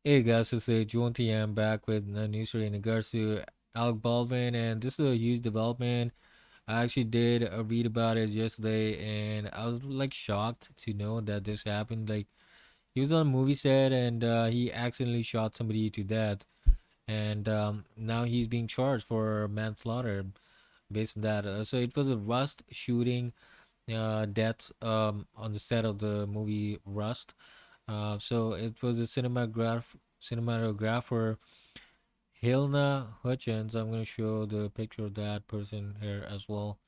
Hey guys, it's Junti. I'm back with a news story in regards to Alec Baldwin, and this is a huge development. I actually did read about it yesterday, and I was like shocked to know that this happened. Like he was on a movie set, and he accidentally shot somebody to death, and now he's being charged for manslaughter based on that. So it was a Rust shooting, death on the set of the movie Rust. So it was a cinematographer Halyna Hutchins. I'm gonna show the picture of that person here as well.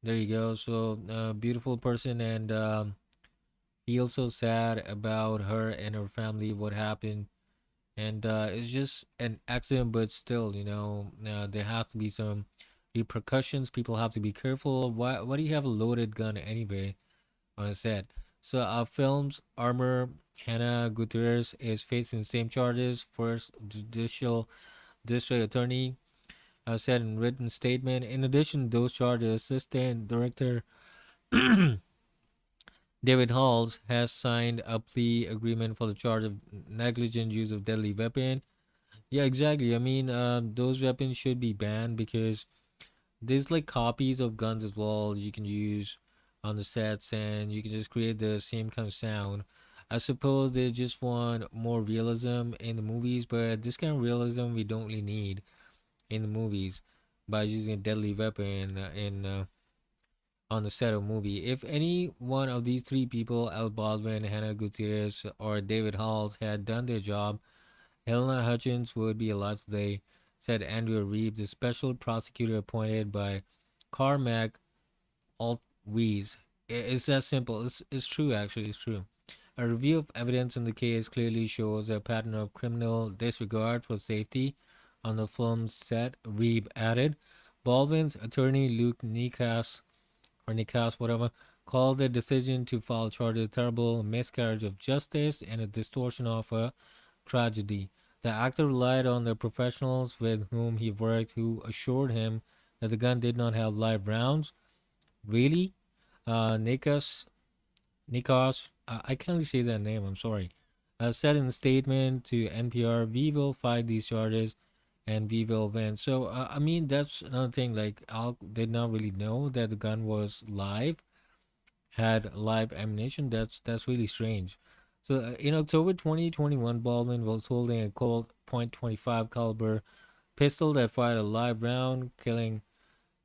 There you go. So beautiful person, and feel so sad about her and her family. What happened, and it's just an accident, but still, there has to be some repercussions. People have to be careful. Why do you have a loaded gun anyway on a set? So our film's armor Hannah Gutierrez is facing the same charges. First judicial district attorney said in written statement. In addition to those charges, assistant director David Halls has signed a plea agreement for the charge of negligent use of deadly weapon. Yeah, exactly. I mean, those weapons should be banned because there's like copies of guns as well you can use on the sets, and you can just create the same kind of sound. I suppose they just want more realism in the movies, but this kind of realism we don't really need in the movies by using a deadly weapon in on the set of a movie. If any one of these three people, Al Baldwin, Hannah Gutierrez, or David Halls, had done their job, Halyna Hutchins would be alive today, said Andrew Reeves, the special prosecutor appointed by Carmack Altweez. It's that simple. It's true, actually, it's true. A review of evidence in the case clearly shows a pattern of criminal disregard for safety on the film's set, Reeve added. Baldwin's attorney, Luke Nikas, or Nikas, whatever, called the decision to file charges a terrible miscarriage of justice and a distortion of a tragedy. The actor relied on the professionals with whom he worked who assured him that the gun did not have live rounds. Really? Nikas, I can't say that name, I'm sorry, said in a statement to NPR, "We will fight these charges and we will win." So, I mean, that's another thing. Like, Al did not really know that the gun was live, had live ammunition. That's really strange. So, in October 2021, Baldwin was holding a Colt .25 caliber pistol that fired a live round, killing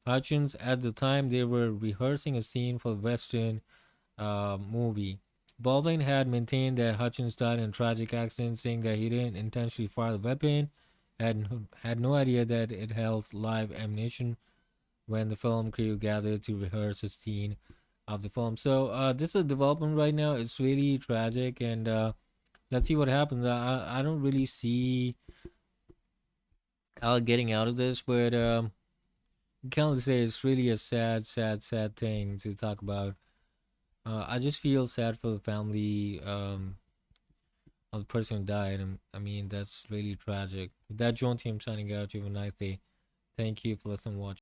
Hutchins. At the time, they were rehearsing a scene for Western movie. Baldwin had maintained that Hutchins died in a tragic accident, saying that he didn't intentionally fire the weapon, had no idea that it held live ammunition when the film crew gathered to rehearse a scene of the film. So this is a development right now. It's really tragic, and let's see what happens. I don't really see Al getting out of this, but can't say it's really a sad thing to talk about. I just feel sad for the family of the person who died. And I mean, that's really tragic. With that, John Team signing out. You have a nice day. Thank you for listening and watching.